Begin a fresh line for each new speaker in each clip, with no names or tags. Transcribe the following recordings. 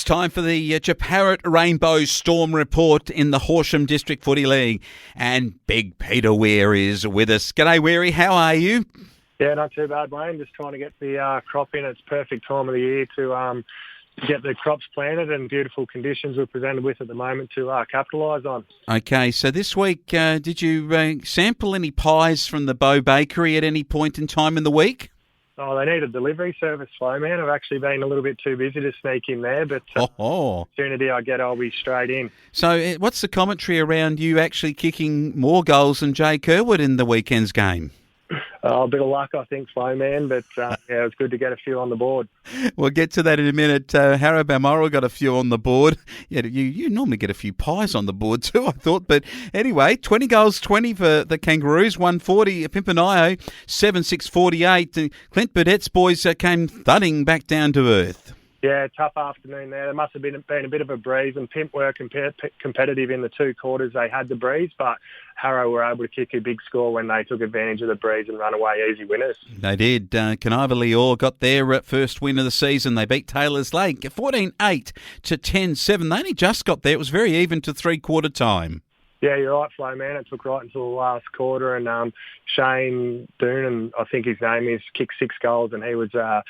It's time for the Japarut Rainbow Storm report in the Horsham District Footy League. And Big Peter Weir is with us. G'day, Weary. How are you?
Yeah, not too bad, Wayne. Just trying to get the crop in. It's perfect time of the year to get the crops planted, and beautiful conditions we're presented with at the moment to capitalise on.
Okay, so this week, did you sample any pies from the Bow Bakery at any point in time in the week?
Oh, they need a delivery service, Flo, man. I've actually been a little bit too busy to sneak in there, but opportunity I get, I'll be straight in.
So what's the commentary around you actually kicking more goals than Jay Kerwood in the weekend's game?
A bit of luck, I think, Flo, man, but yeah, it was good to get a few on the board.
We'll get to that in a minute. Harrow Balmoral got a few on the board. Yeah, you normally get a few pies on the board too, I thought. But anyway, 20 goals, 20 for the Kangaroos, 140. Pimpanayo, 7-6-48. Clint Burdett's boys came thudding back down to earth.
Yeah, tough afternoon there. There must have been a bit of a breeze, and Pimp were competitive in the two quarters. They had the breeze, but Harrow were able to kick a big score when they took advantage of the breeze and run away easy winners. They
did. Caniva got their first win of the season. They beat Taylor's Lake 14-8 to 10-7. They only just got there. It was very even to three-quarter time.
Yeah, you're right, Flo, man. It took right until the last quarter, and Shane Doonan, I think his name is, kicked 6 goals, and he was a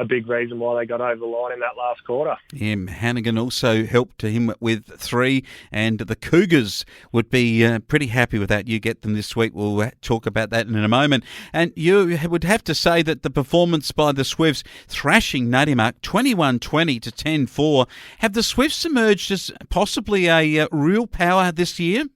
big reason why they got over the line in that last quarter.
Yeah, Hannigan also helped him with 3, and the Cougars would be pretty happy with that. You get them this week. We'll talk about that in a moment. And you would have to say that the performance by the Swifts thrashing Nuttymuck 21-20 to 10-4. Have the Swifts emerged as possibly a real power this year?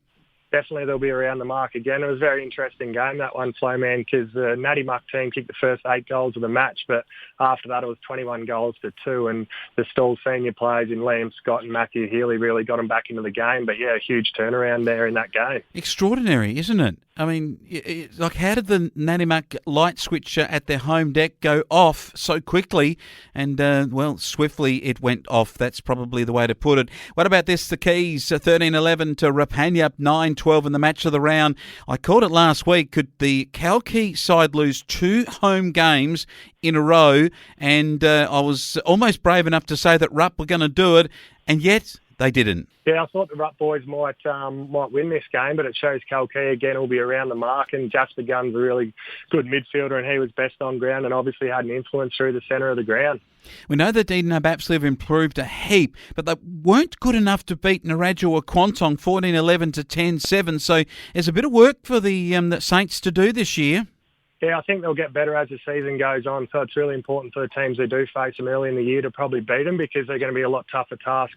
Definitely they'll be around the mark again. It was a very interesting game, that one, Flo, man, because the Nuttymuck team kicked the first 8 goals of the match, but after that it was 21 goals to 2, and the Stall senior players in Liam Scott and Matthew Healy really got them back into the game. But yeah, a huge turnaround there in that game. Extraordinary,
isn't it? I mean, like, how did the Nuttymuck light switch at their home deck go off so quickly? And, swiftly it went off. That's probably the way to put it. What about this? The Keys, 13-11 to Rapanyup, 9-12 in the match of the round. I called it last week. Could the Kalki side lose 2 home games in a row? And I was almost brave enough to say that Rupp were going to do it, and yet they didn't.
Yeah, I thought the Rupp boys might win this game, but it shows Kalki again will be around the mark, and Jasper Gunn's a really good midfielder, and he was best on ground and obviously had an influence through the centre of the ground.
We know that Eden Abapsley have improved a heap, but they weren't good enough to beat Narrajua Quantong 14-11 to 10-7, so there's a bit of work for the Saints to do this year.
Yeah, I think they'll get better as the season goes on, so it's really important for the teams who do face them early in the year to probably beat them, because they're going to be a lot tougher task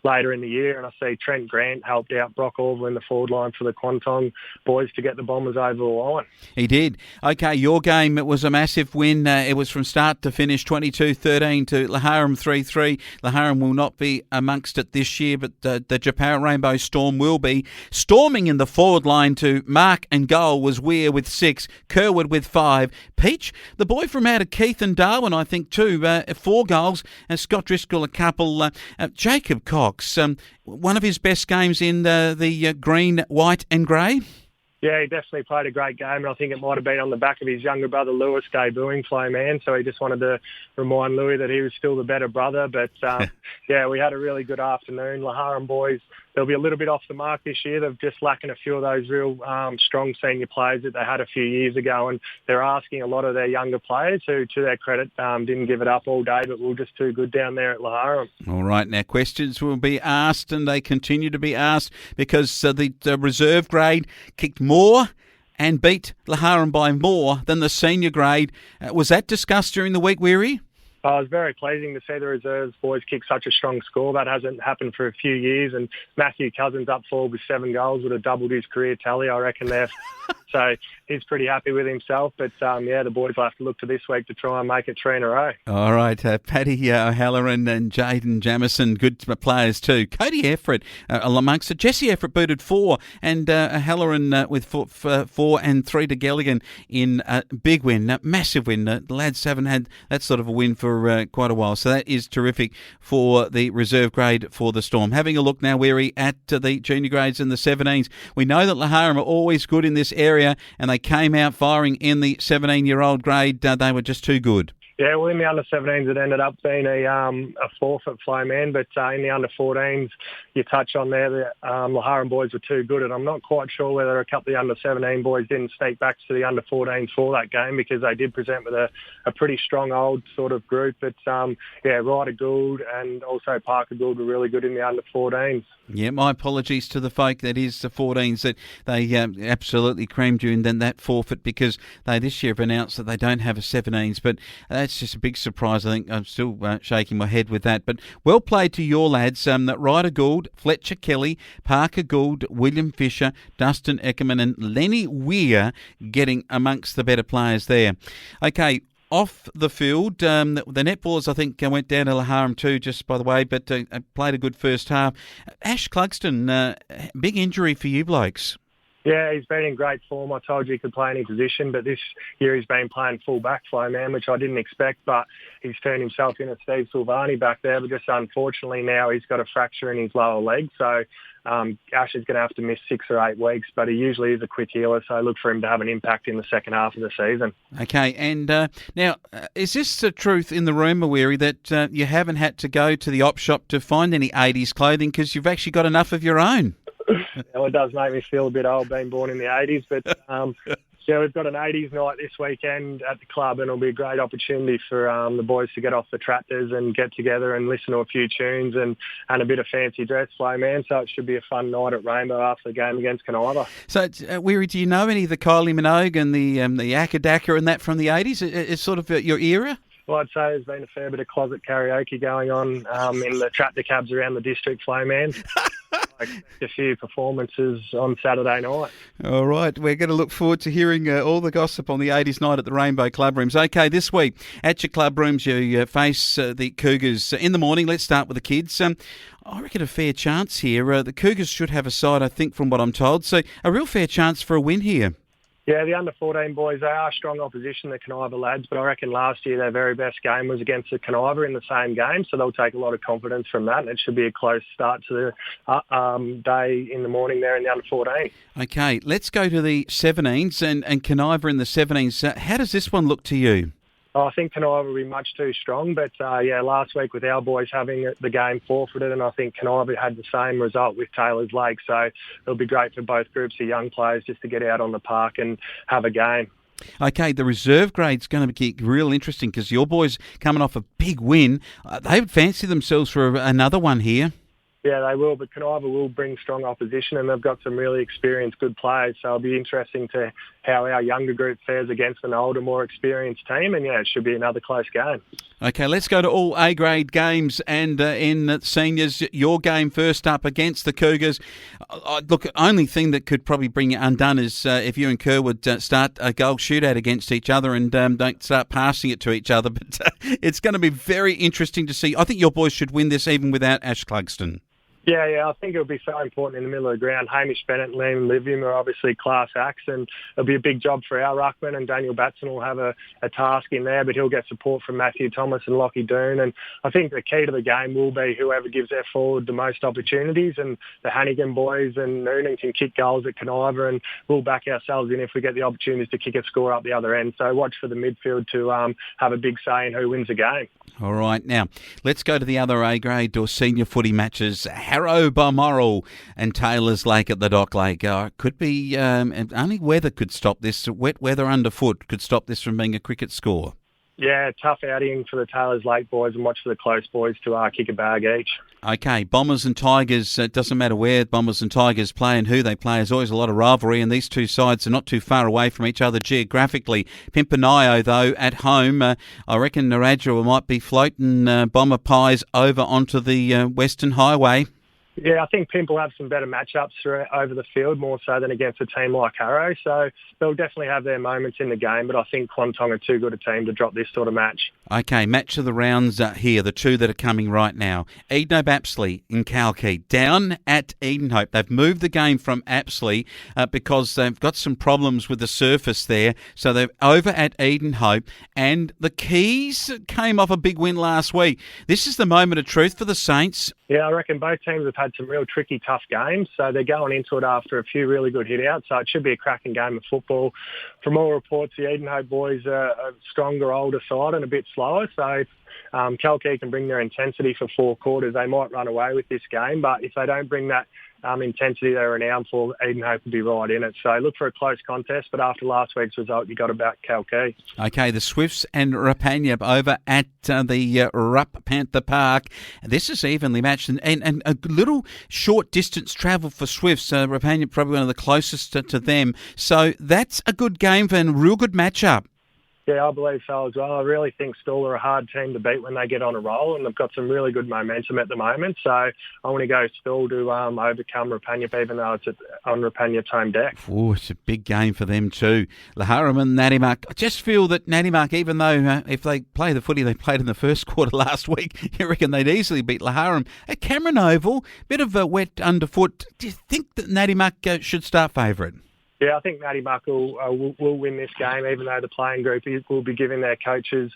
later in the year. And I see Trent Grant helped out Brock Orville in the forward line for the Quantong boys to get the Bombers over the line.
He did. Okay, your game, it was a massive win. It was from start to finish, 22-13 to Laharam 3-3. Laharam will not be amongst it this year, but the Japarut Rainbow Storm will be. Storming in the forward line to mark and goal was Weir with 6, Kerwood with 5. Peach, the boy from out of Keith and Darwin, I think too, 4 goals, and Scott Driscoll a couple. Jacob Cox, one of his best games in the green, white and grey.
Yeah, he definitely played a great game, and I think it might have been on the back of his younger brother Lewis debuting, Flo, man. So he just wanted to remind Louis that he was still the better brother. But yeah, we had a really good afternoon. Laharam boys, they'll be a little bit off the mark this year. They're just lacking a few of those real strong senior players that they had a few years ago, and they're asking a lot of their younger players who, to their credit, didn't give it up all day, but were just too good down there at Laharam.
All right, now questions will be asked, and they continue to be asked, because the reserve grade kicked more and beat Laharam by more than the senior grade. Was that discussed during the week, Weary?
It was very pleasing to see the reserves boys kick such a strong score. That hasn't happened for a few years, and Matthew Cousins up forward with 7 goals would have doubled his career tally, I reckon, there. So he's pretty happy with himself. But, the boys will have to look to this week to try and make it 3 in a row. All
right, Paddy O'Halloran and Jaden Jamison, good players too. Cody Effort amongst it. Jesse Effort booted 4, and O'Halloran with 4 and 3 to Gelligan in a big win, massive win. The lads haven't had that sort of a win for quite a while, so that is terrific for the reserve grade for the Storm. Having a look now, Weary, at the junior grades and the 17s. We know that Laharam are always good in this area, and they came out firing in the 17-year-old grade. They were just too good.
Yeah, well, in the under-17s, it ended up being a forfeit, Flo, man. But in the under-14s, you touch on there, the Laharan boys were too good. And I'm not quite sure whether a couple of the under-17 boys didn't sneak back to the under-14s for that game, because they did present with a pretty strong old sort of group. But, Ryder Gould and also Parker Gould were really good in the under-14s.
Yeah, my apologies to the folk that is the 14s, that they absolutely creamed you in then that forfeit, because they this year have announced that they don't have a 17s, but that's just a big surprise. I think I'm still shaking my head with that. But well played to your lads, that Ryder Gould, Fletcher Kelly, Parker Gould, William Fisher, Dustin Eckerman and Lenny Weir getting amongst the better players there. Okay, off the field, the netballers, I think, went down to Laharam too, just by the way, but played a good first half. Ash Clugston, big injury for you blokes.
Yeah, he's been in great form. I told you he could play any position, but this year he's been playing full back, Flo, man, which I didn't expect, but he's turned himself into Steve Silvani back there, but just unfortunately now he's got a fracture in his lower leg, so Ash is going to have to miss 6 or 8 weeks, but he usually is a quick healer, so look for him to have an impact in the second half of the season. Okay,
and now, is this the truth in the rumour, Weary, that you haven't had to go to the op shop to find any 80s clothing because you've actually got enough of your own?
Well, it does make me feel a bit old being born in the 80s, but we've got an 80s night this weekend at the club, and it'll be a great opportunity for the boys to get off the tractors and get together and listen to a few tunes and a bit of fancy dress, Flo, man. So it should be a fun night at Rainbow after the game against Caniva.
So, Weary, do you know any of the Kylie Minogue and the Akadaka and that from the 80s? It's sort of your era?
Well, I'd say there's been a fair bit of closet karaoke going on in the tractor cabs around the district, Flo, man. A few performances on Saturday night.
All right, we're going to look forward to hearing all the gossip on the 80s night at the Rainbow Club Rooms. Okay, this week at your club rooms you face the Cougars in the morning. Let's start with the kids. I reckon a fair chance here. The Cougars should have a side, I think, from what I'm told. So a real fair chance for a win here.
Yeah, the under-14 boys, they are strong opposition, the Caniva lads, but I reckon last year their very best game was against the Caniva in the same game, so they'll take a lot of confidence from that, and it should be a close start to the day in the morning there in the under-14. Okay,
let's go to the 17s and Caniva in the 17s. How does this one look to you?
I think Caniva will be much too strong, but last week with our boys having the game forfeited, and I think Caniva had the same result with Taylor's Lake, so it'll be great for both groups of young players just to get out on the park and have a game.
Okay, the reserve grade's going to be real interesting because your boys coming off a big win, they would fancy themselves for another one here.
Yeah, they will, but Caniva will bring strong opposition, and they've got some really experienced, good players, so it'll be interesting to how our younger group fares against an older, more experienced team, and it should be another close game.
Okay, let's go to all A-grade games, and in the seniors, your game first up against the Cougars. Look, only thing that could probably bring you undone is if you and Kerr would start a goal shootout against each other and don't start passing it to each other, but it's going to be very interesting to see. I think your boys should win this even without Ash Clugston.
Yeah, I think it'll be so important in the middle of the ground. Hamish Bennett and Liam Livium are obviously class acts, and it'll be a big job for our ruckman, and Daniel Batson will have a task in there, but he'll get support from Matthew Thomas and Lockie Doon, and I think the key to the game will be whoever gives their forward the most opportunities, and the Hannigan boys and Noonan can kick goals at Caniva, and we'll back ourselves in if we get the opportunities to kick a score up the other end. So watch for the midfield to have a big say in who wins the game.
All right, now let's go to the other A-grade or senior footy matches. Harrow, Balmoral and Taylor's Lake at the Dock Lake. Could be only weather could stop this. Wet weather underfoot could stop this from being a cricket score.
Yeah, tough outing for the Taylor's Lake boys, and watch for the close boys to kick a bag each.
Okay, Bombers and Tigers, it doesn't matter where Bombers and Tigers play and who they play, there's always a lot of rivalry, and these two sides are not too far away from each other geographically. Pimpanayo, though, at home, I reckon Narrabri might be floating Bomber Pies over onto the Western Highway.
Yeah, I think Pimp will have some better matchups over the field, more so than against a team like Harrow. So they'll definitely have their moments in the game, but I think Quantong are too good a team to drop this sort of match.
Okay, match of the rounds here, the two that are coming right now. Edenhope Apsley in Kalkey, down at Edenhope. They've moved the game from Apsley because they've got some problems with the surface there. So they're over at Edenhope, and the Keys came off a big win last week. This is the moment of truth for the Saints.
Yeah, I reckon both teams have had some real tricky, tough games. So they're going into it after a few really good hit-outs. So it should be a cracking game of football. From all reports, the Edenhope boys are a stronger, older side and a bit slower. So if Kalkee can bring their intensity for 4 quarters, they might run away with this game. But if they don't bring that intensity they're renowned for, Edenhope will be right in it. So look for a close contest, but after last week's result, you got to back Kalkee.
Okay, the Swifts and Rapanya over at the Rupp Panther Park. This is evenly matched and a little short distance travel for Swifts. Rapanya probably one of the closest to them. So that's a good game and a real good matchup.
Yeah, I believe so as well. I really think Stawell are a hard team to beat when they get on a roll, and they've got some really good momentum at the moment. So I want to go Stawell to overcome Rapanya, even though it's on Rapanya's home deck.
Oh, it's a big game for them too. Laharam and Nadimak. I just feel that Nadimak, even though if they play the footy they played in the first quarter last week, you reckon they'd easily beat Laharam. At Cameron Oval, bit of a wet underfoot. Do you think that Nadimak should start favourite?
Yeah, I think Nadimak will win this game, even though the playing group will be giving their coaches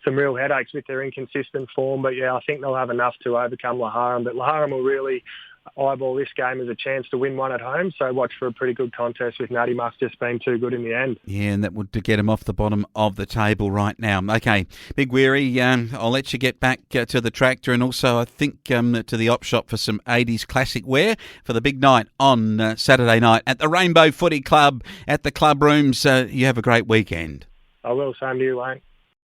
some real headaches with their inconsistent form. But yeah, I think they'll have enough to overcome Laharam. But Laharam will really eyeball this game as a chance to win one at home. So watch for a pretty good contest with Nadimak just being too good in the end. Yeah,
and that would to get him off the bottom of the table right now. Okay, Big Weary, I'll let you get back to the tractor and also I think to the op shop for some 80s classic wear for the big night on Saturday night at the Rainbow Footy Club at the club rooms. You have a great weekend.
I will. Same to you, Wayne.